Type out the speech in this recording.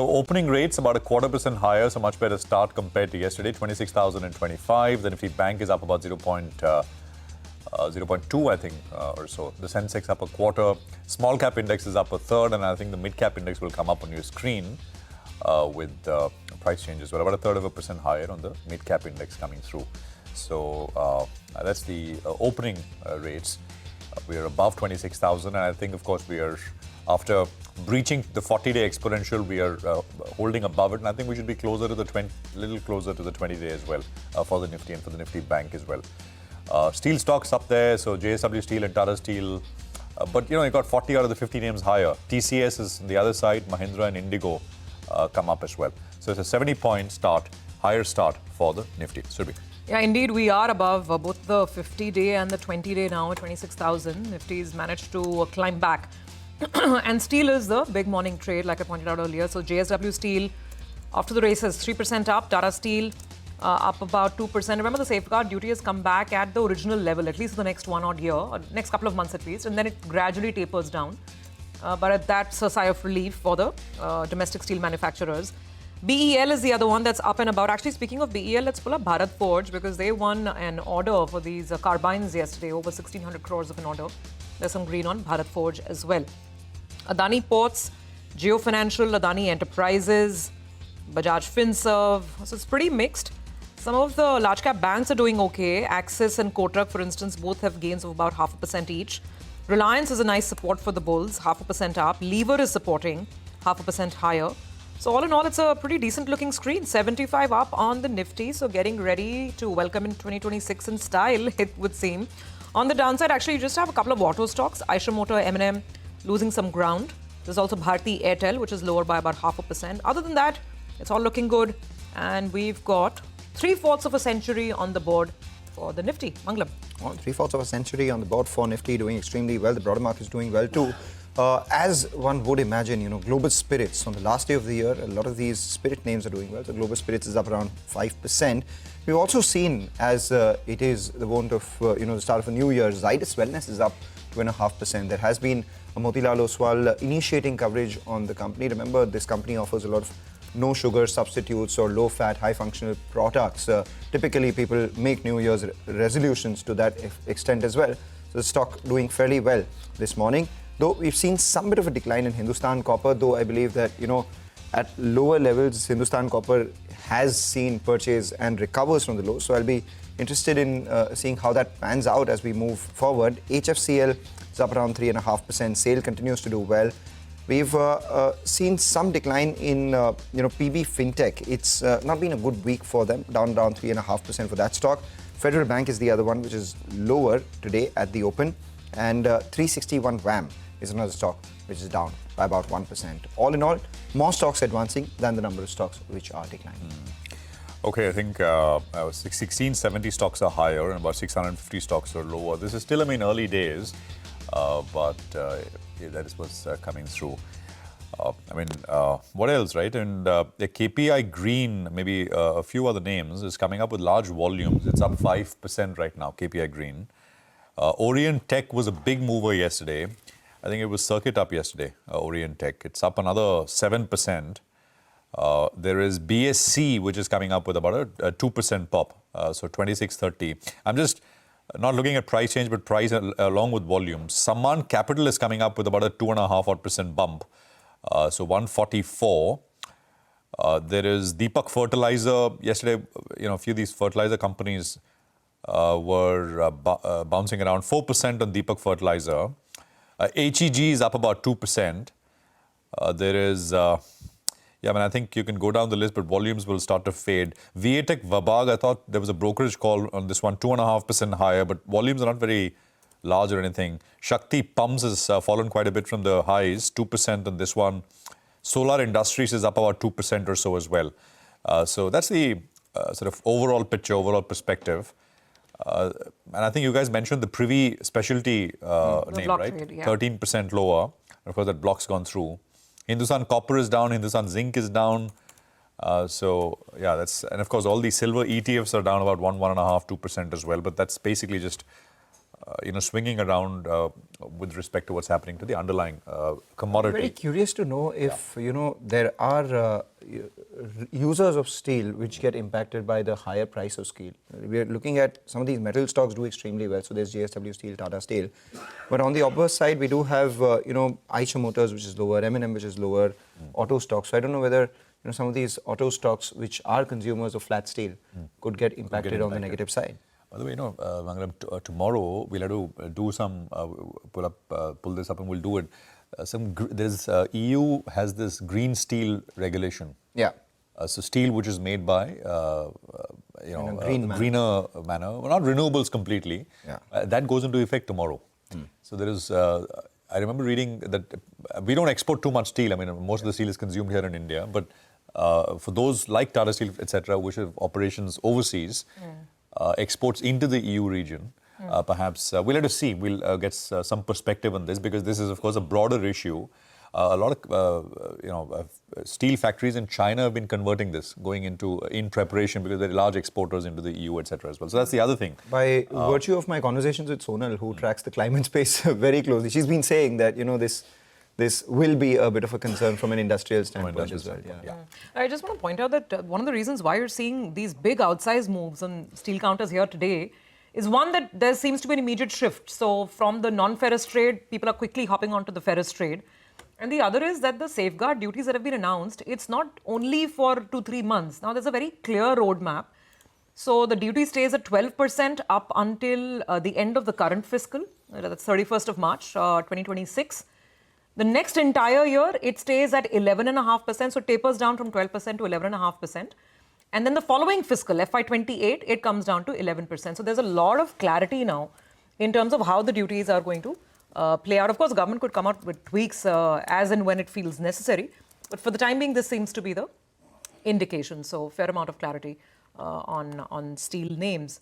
So opening rates about 0.25% higher, so much better start compared to yesterday, 26,025. The Nifty Bank is up about 0.2, I think, or so. The Sensex up a quarter. Small cap index is up a third, and I think the mid cap index will come up on your screen with price changes. Well, about 1/3% higher on the mid cap index coming through. So that's the opening rates. We are above 26,000, and I think, of course, we are after breaching the 40-day exponential, we are holding above it, and I think we should be closer to the 20, little closer to the 20-day as well for the Nifty and for the Nifty Bank as well. Steel stocks up there, so JSW Steel and Tata Steel, but you got 40 out of the 50 names higher. TCS is on the other side, Mahindra and Indigo come up as well. So it's a 70-point start, higher start for the Nifty. Surabhi. Yeah, indeed, we are above both the 50-day and the 20-day now at 26,000. Nifty's managed to climb back. And steel is the big morning trade, like I pointed out earlier. So JSW Steel, after the races, 3% up. Tata Steel up about 2%. Remember, the safeguard duty has come back at the original level, at least for the next 1 odd year, or next couple of months at least, and then it gradually tapers down. But that's a sigh of relief for the domestic steel manufacturers. BEL is the other one that's up and about. Actually, speaking of BEL, let's pull up Bharat Forge because they won an order for these carbines yesterday, over 1,600 crores of an order. There's some green on Bharat Forge as well. Adani Ports, Jio Financial, Adani Enterprises, Bajaj Finserv. So it's pretty mixed. Some of the large cap banks are doing okay. Axis and Kotak, for instance, both have gains of about 0.5% each. Reliance is a nice support for the bulls, 0.5% up. Lever is supporting, 0.5% higher. So all in all, it's a pretty decent looking screen. 75 up on the Nifty, so getting ready to welcome in 2026 in style, it would seem. On the downside, actually, you just have a couple of auto stocks. Eicher Motor, M&M losing some ground. There's also Bharti Airtel, which is lower by about 0.5%. Other than that, it's all looking good. And we've got 3/4 of a century on the board for the Nifty. Mangalam. Well, 3/4 of a century on the board for Nifty, doing extremely well. The broader market is doing well too. As one would imagine, global spirits on the last day of the year, a lot of these spirit names are doing well. So global spirits is up around 5%. We've also seen, as it is the wont of the start of a new year, Zydus Wellness is up 2.5%. There has been a Motilal Oswal initiating coverage on the company. Remember, this company offers a lot of no sugar substitutes or low fat, high functional products. Typically, people make New Year's resolutions to that extent as well. So the stock doing fairly well this morning. Though we've seen some bit of a decline in Hindustan Copper, though I believe that, at lower levels, Hindustan Copper has seen purchase and recovers from the low. So I'll be interested in seeing how that pans out as we move forward. HFCL is up around 3.5%. SAIL continues to do well. We've seen some decline in, PB Fintech. It's not been a good week for them, down around 3.5% for that stock. Federal Bank is the other one, which is lower today at the open. And 361 WAM is another stock which is down by about 1%. All in all, more stocks advancing than the number of stocks which are declining. Okay, I think 1670 stocks are higher and about 650 stocks are lower. This is still, early days, but that is what's coming through. What else, right? And the KPI Green, maybe a few other names, is coming up with large volumes. It's up 5% right now, KPI Green. Orient Tech was a big mover yesterday. I think it was circuit up yesterday, Orient Tech. It's up another 7%. There is BSC, which is coming up with about a 2% pop, so 2630. I'm just not looking at price change, but price along with volume. Samman Capital is coming up with about a 2.5% bump, so 144. There is Deepak Fertilizer. Yesterday, a few of these fertilizer companies were bouncing around 4% on Deepak Fertilizer. HEG is up about 2%. There is, I think you can go down the list, but volumes will start to fade. Viatec Vabag, I thought there was a brokerage call on this one, 2.5% higher, but volumes are not very large or anything. Shakti Pumps has fallen quite a bit from the highs, 2% on this one. Solar Industries is up about 2% or so as well. So that's the sort of overall picture, overall perspective. And I think you guys mentioned the Privy Specialty name, right? Trade, yeah. 13% lower. Of course, that block's gone through. Hindustan Copper is down. Hindustan Zinc is down. And of course, all these silver ETFs are down about 1.5%, 2% as well. But that's basically just swinging around with respect to what's happening to the underlying commodity. Very curious to know if there are users of steel which get impacted by the higher price of steel. We are looking at some of these metal stocks do extremely well. So there's JSW Steel, Tata Steel, but on the opposite side we do have Eicher Motors, which is lower, M&M, which is lower, auto stocks. So I don't know whether some of these auto stocks which are consumers of flat steel could get impacted on the negative side. By the way, Mangalam, tomorrow we'll have to do some pull this up, and we'll do it. There's EU has this green steel regulation. Yeah. So steel which is made by in a greener manner, well, not renewables completely. Yeah. That goes into effect tomorrow. So there is. I remember reading that we don't export too much steel. I mean, most of the steel is consumed here in India, but for those like Tata Steel, etc., which have operations overseas. Exports into the EU region, perhaps we'll have to see. We'll get some perspective on this, because this is, of course, a broader issue. A lot of steel factories in China have been converting this, going into in preparation, because they're large exporters into the EU, etc. as well. So that's the other thing. By virtue of my conversations with Sonal, who tracks the climate space very closely, she's been saying that this will be a bit of a concern from an industrial standpoint as well. Yeah. I just want to point out that one of the reasons why you're seeing these big outsized moves on steel counters here today is one, that there seems to be an immediate shift. So from the non-ferrous trade, people are quickly hopping onto the ferrous trade. And the other is that the safeguard duties that have been announced, it's not only for 2-3 months. Now there's a very clear roadmap. So the duty stays at 12% up until the end of the current fiscal. That's 31st of March, 2026. The next entire year, it stays at 11.5%, so tapers down from 12% to 11.5%. And then the following fiscal, FY28, it comes down to 11%. So there's a lot of clarity now in terms of how the duties are going to play out. Of course, government could come out with tweaks as and when it feels necessary. But for the time being, this seems to be the indication. So fair amount of clarity on steel names.